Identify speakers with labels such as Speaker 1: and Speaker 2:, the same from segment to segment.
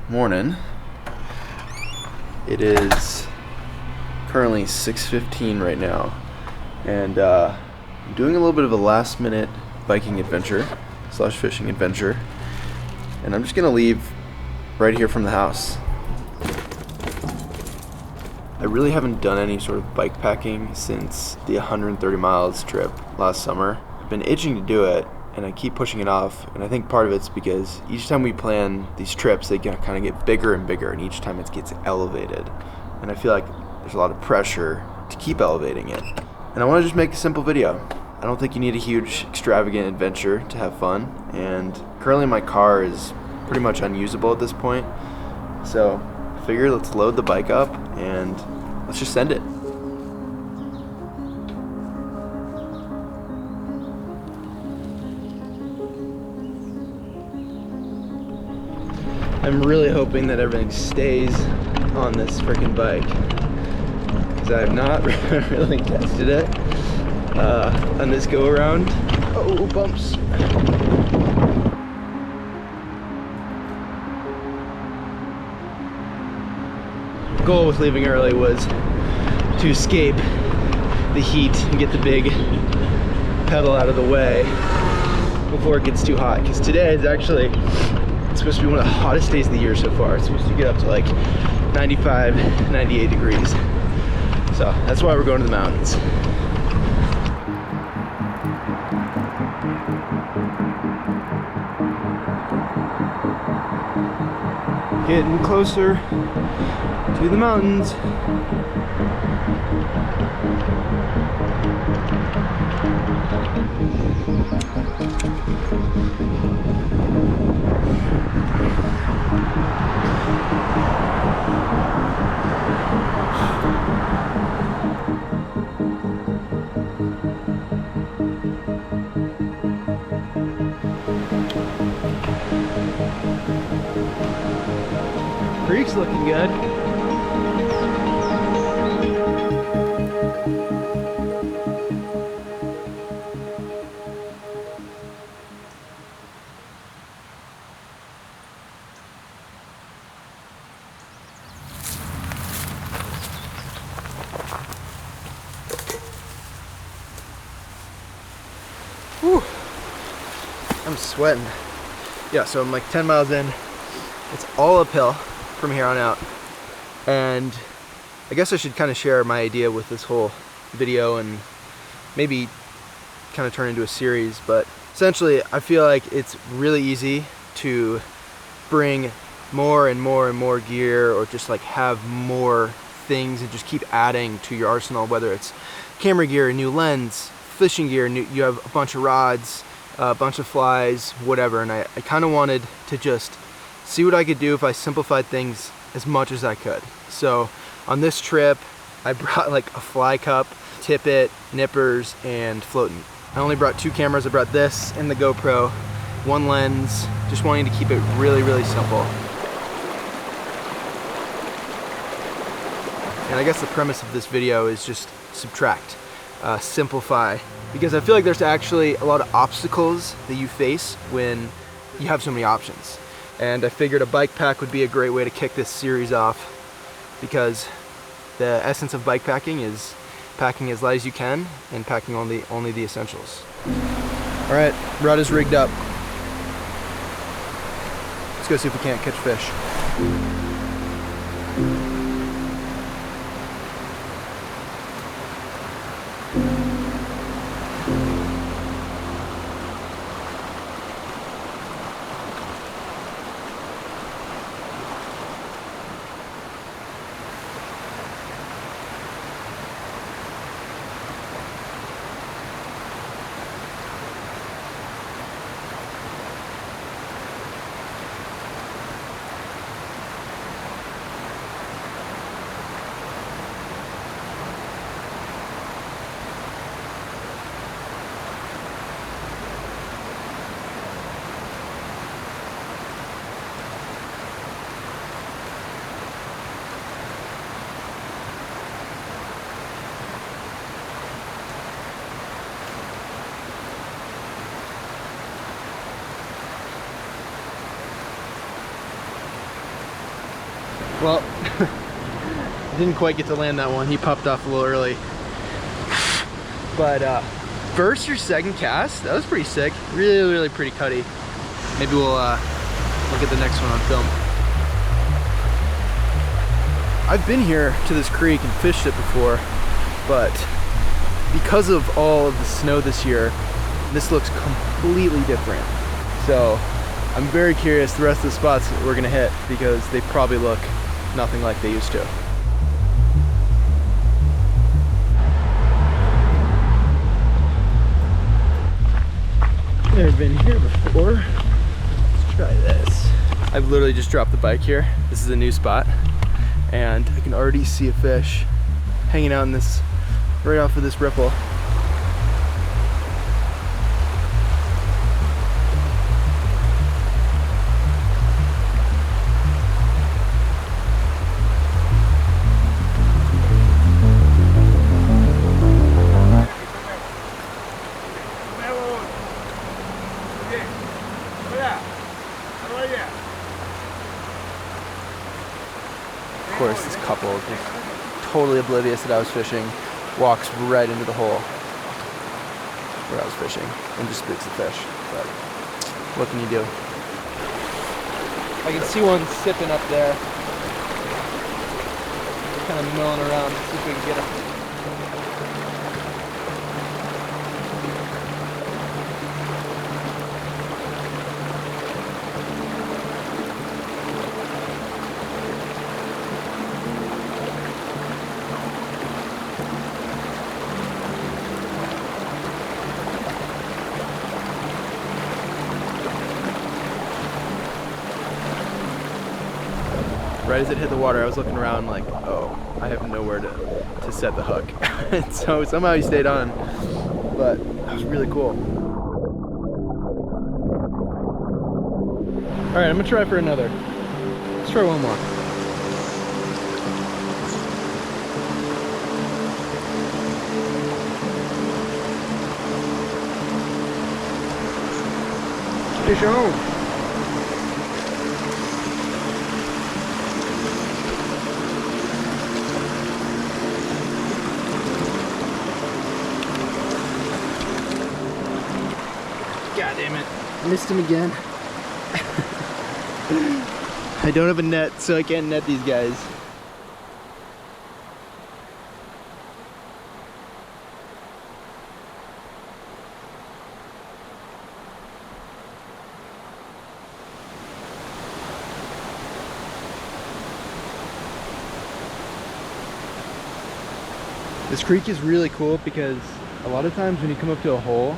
Speaker 1: morning. It is currently 6:15 right now, and I'm doing a little bit of a last minute biking adventure / fishing adventure, and I'm just gonna leave right here from the house. I really haven't done any sort of bike packing since the 130 miles trip last summer. I've been itching to do it, and I keep pushing it off, and I think part of it's because each time we plan these trips, they kind of get bigger and bigger, and each time it gets elevated, and I feel like there's a lot of pressure to keep elevating it. And I want to just make a simple video. I don't think you need a huge extravagant adventure to have fun, and currently my car is pretty much unusable at this point, so I figure let's load the bike up and let's just send it. I'm really hoping that everything stays on this freaking bike, because I have not really tested it on this go around. Oh, bumps. The goal with leaving early was to escape the heat and get the big pedal out of the way before it gets too hot, because today is actually, it's supposed to be one of the hottest days of the year so far. It's supposed to get up to like 95, 98 degrees. So that's why we're going to the mountains. Getting closer to the mountains. Creek's looking good. Whew. I'm sweating. Yeah, so I'm like 10 miles in. It's all uphill from here on out, and I guess I should kind of share my idea with this whole video and maybe kind of turn into a series. But essentially I feel like it's really easy to bring more and more and more gear, or just like have more things and just keep adding to your arsenal, whether it's camera gear, a new lens, fishing gear, you have a bunch of rods, a bunch of flies, whatever. And I kind of wanted to just see what I could do if I simplified things as much as I could. So on this trip, I brought like a fly cup, tippet, nippers, and floatant. I only brought 2 cameras. I brought this and the GoPro, 1 lens, just wanting to keep it really, really simple. And I guess the premise of this video is just subtract, simplify, because I feel like there's actually a lot of obstacles that you face when you have so many options. And I figured a bike pack would be a great way to kick this series off, because the essence of bike packing is packing as light as you can and packing only the essentials. All right, rod is rigged up. Let's go see if we can't catch fish. Well, didn't quite get to land that one. He popped off a little early. But first or second cast, that was pretty sick. Really, really pretty cutty. Maybe we'll look at the next one on film. I've been here to this creek and fished it before, but because of all of the snow this year, this looks completely different. So I'm very curious the rest of the spots that we're gonna hit, because they probably look nothing like they used to. Never been here before. Let's try this. I've literally just dropped the bike here. This is a new spot, and I can already see a fish hanging out in this, right off of this ripple. Of course, this couple is totally oblivious that I was fishing, walks right into the hole where I was fishing and just spooks the fish. But what can you do? I can see one sipping up there, kind of milling around to see if we can get him. Right as it hit the water, I was looking around like, oh, I have nowhere to set the hook. And so somehow he stayed on, but that was really cool. All right, I'm gonna try for another. Let's try one more. Fish on. God damn it. Missed him again. I don't have a net, so I can't net these guys. This creek is really cool because a lot of times when you come up to a hole,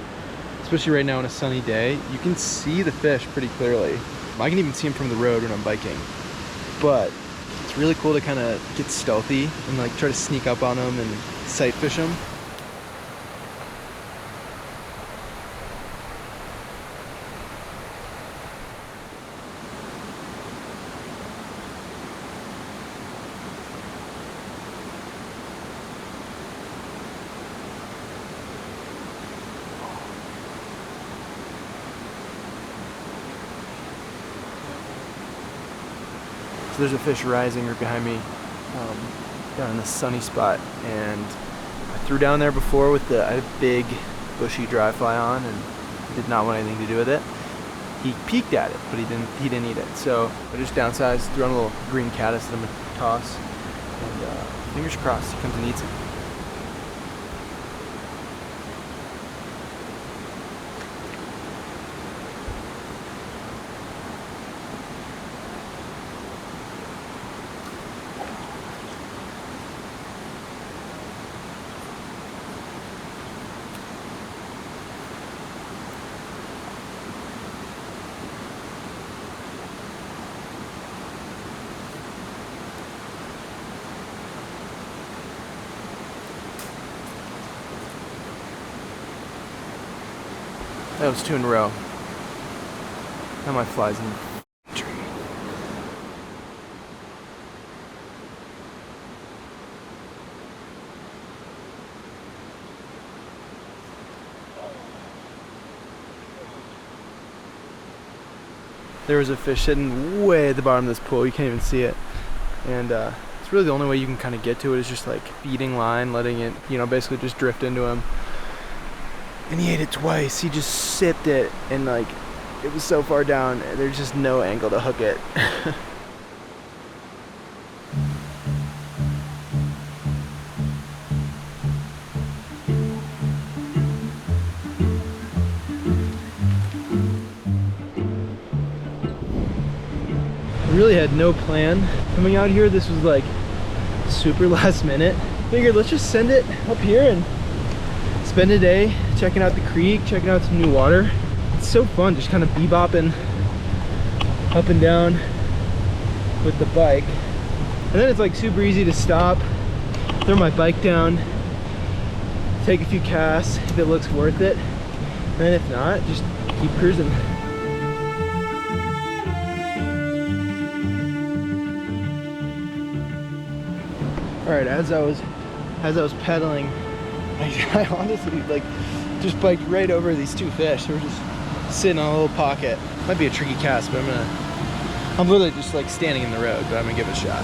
Speaker 1: especially right now on a sunny day, you can see the fish pretty clearly. I can even see them from the road when I'm biking. But it's really cool to kind of get stealthy and like try to sneak up on them and sight fish them. So there's a fish rising right behind me down in this sunny spot, and I threw down there before with I had a big bushy dry fly on and did not want anything to do with it. He peeked at it, but he didn't eat it. So I just downsized, threw on a little green caddis that I'm gonna toss, and fingers crossed he comes and eats it. That was 2 in a row. Now my fly's in the tree. There was a fish sitting way at the bottom of this pool. You can't even see it. And it's really the only way you can kind of get to it is just like feeding line, letting it, you know, basically just drift into him. And he ate it twice. He just sipped it, and like it was so far down, there's just no angle to hook it. I really had no plan coming out here. This was like super last minute. Figured let's just send it up here and spend a day checking out the creek, checking out some new water. It's so fun just kind of bebopping up and down with the bike. And then it's like super easy to stop, throw my bike down, take a few casts if it looks worth it. And then if not, just keep cruising. All right, as I was pedaling, I honestly like just biked right over these two fish. They were just sitting on a little pocket. Might be a tricky cast, but I'm literally just like standing in the road, but I'm gonna give it a shot.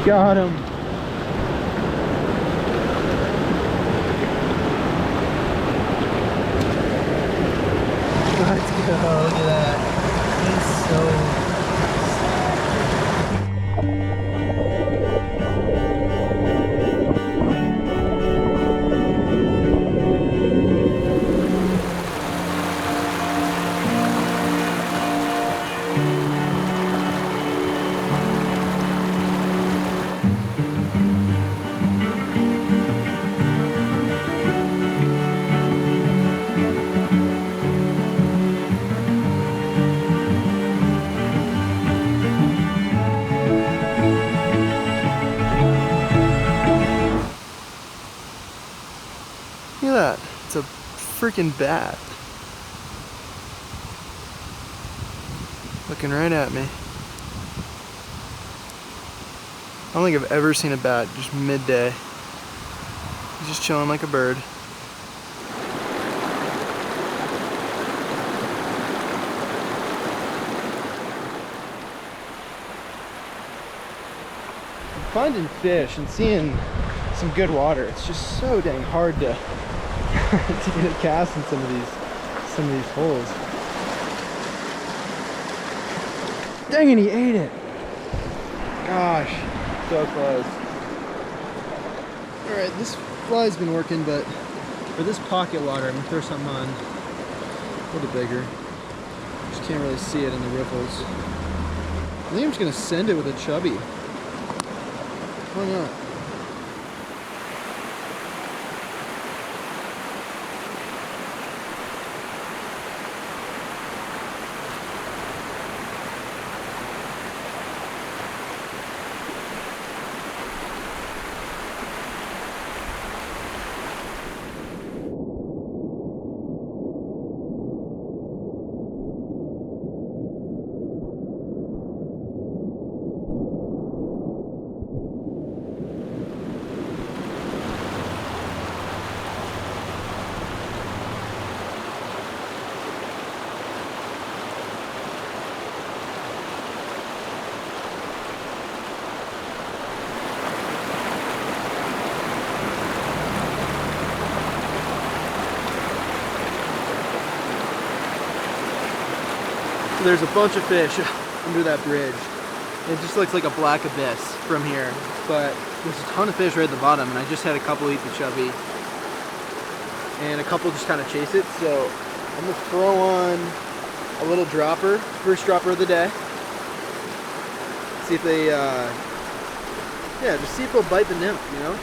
Speaker 1: Got him. Let's go. Look at that. He's so... Look at that. It's a freaking bat. Looking right at me. I don't think I've ever seen a bat just midday. He's just chilling like a bird. Finding fish and seeing some good water, it's just so dang hard to to get a cast in some of these holes. Dang it, he ate it. Gosh, so close. All right, this fly's been working, but for this pocket water, I'm gonna throw something on a little bigger. Just can't really see it in the ripples. I think I'm just gonna send it with a chubby. Why not? So there's a bunch of fish under that bridge. It just looks like a black abyss from here, but there's a ton of fish right at the bottom, and I just had a couple eat the chubby, and a couple just kind of chase it. So I'm gonna throw on a little dropper, first dropper of the day. See if they, yeah, just see if they'll bite the nymph, you know?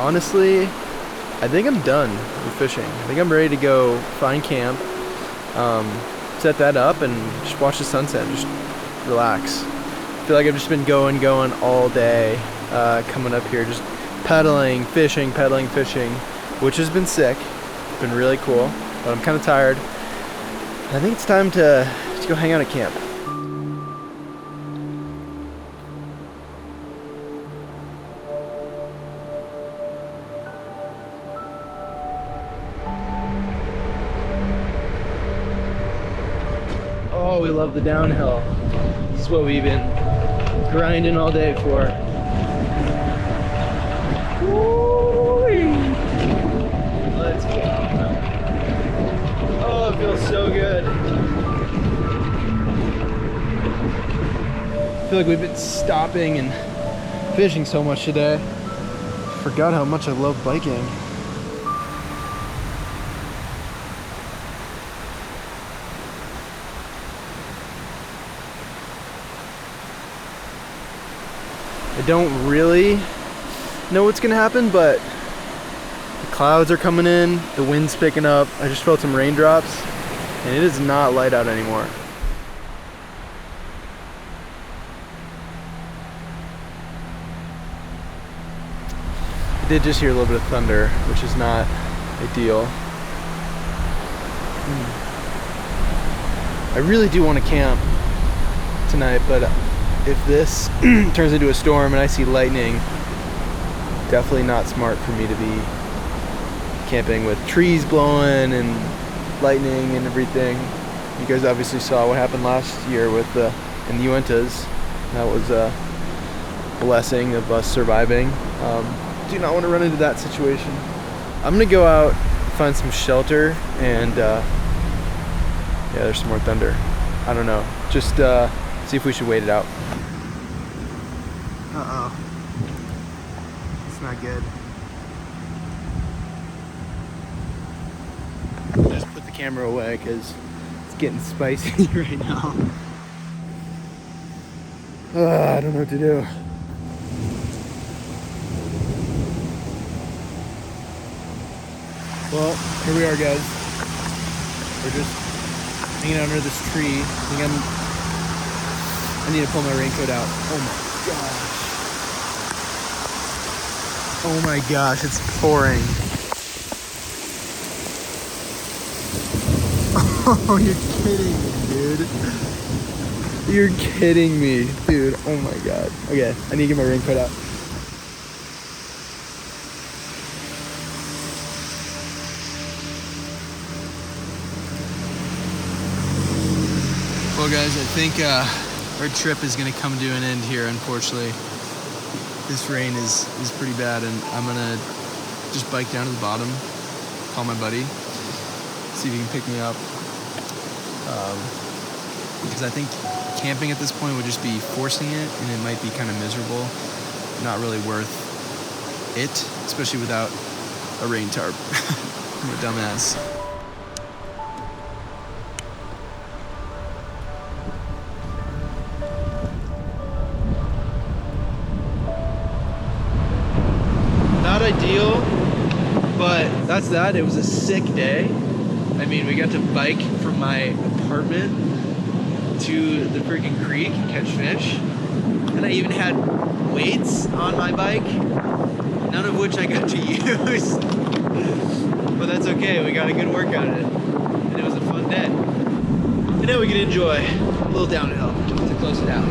Speaker 1: honestly, I think I'm done with fishing. I think I'm ready to go find camp, set that up, and just watch the sunset, just relax. I feel like I've just been going all day, coming up here, just pedaling, fishing, which has been sick. It's been really cool, but I'm kind of tired. I think it's time to go hang out at camp. Oh, we love the downhill. This is what we've been grinding all day for. Woo-wee. Let's go. Oh, it feels so good. I feel like we've been stopping and fishing so much today. Forgot how much I love biking. I don't really know what's gonna happen, but the clouds are coming in, the wind's picking up. I just felt some raindrops, and it is not light out anymore. I did just hear a little bit of thunder, which is not ideal. I really do want to camp tonight, but if this turns into a storm and I see lightning, definitely not smart for me to be camping with trees blowing and lightning and everything. You guys obviously saw what happened last year with in the Uintas. That was a blessing of us surviving. Do not want to run into that situation. I'm gonna go out, find some shelter, and yeah, there's some more thunder. I don't know. Just see if we should wait it out. Uh-oh. It's not good. Just put the camera away because it's getting spicy right now. I don't know what to do. Well, here we are, guys. We're just hanging out under this tree. I need to pull my raincoat out. Oh my gosh. Oh my gosh, it's pouring. Oh, you're kidding me, dude. You're kidding me, dude. Oh my god. Okay, I need to get my raincoat out. Well, guys, I think our trip is going to come to an end here, unfortunately. This rain is pretty bad, and I'm going to just bike down to the bottom, call my buddy, see if he can pick me up. Because I think camping at this point would just be forcing it, and it might be kind of miserable. Not really worth it, especially without a rain tarp. I'm a dumbass. Not ideal, but that's that. It was a sick day. I mean, we got to bike from my apartment to the freaking creek and catch fish. And I even had weights on my bike, none of which I got to use. But that's okay, we got a good workout in it. And it was a fun day. And now we can enjoy a little downhill to close it out.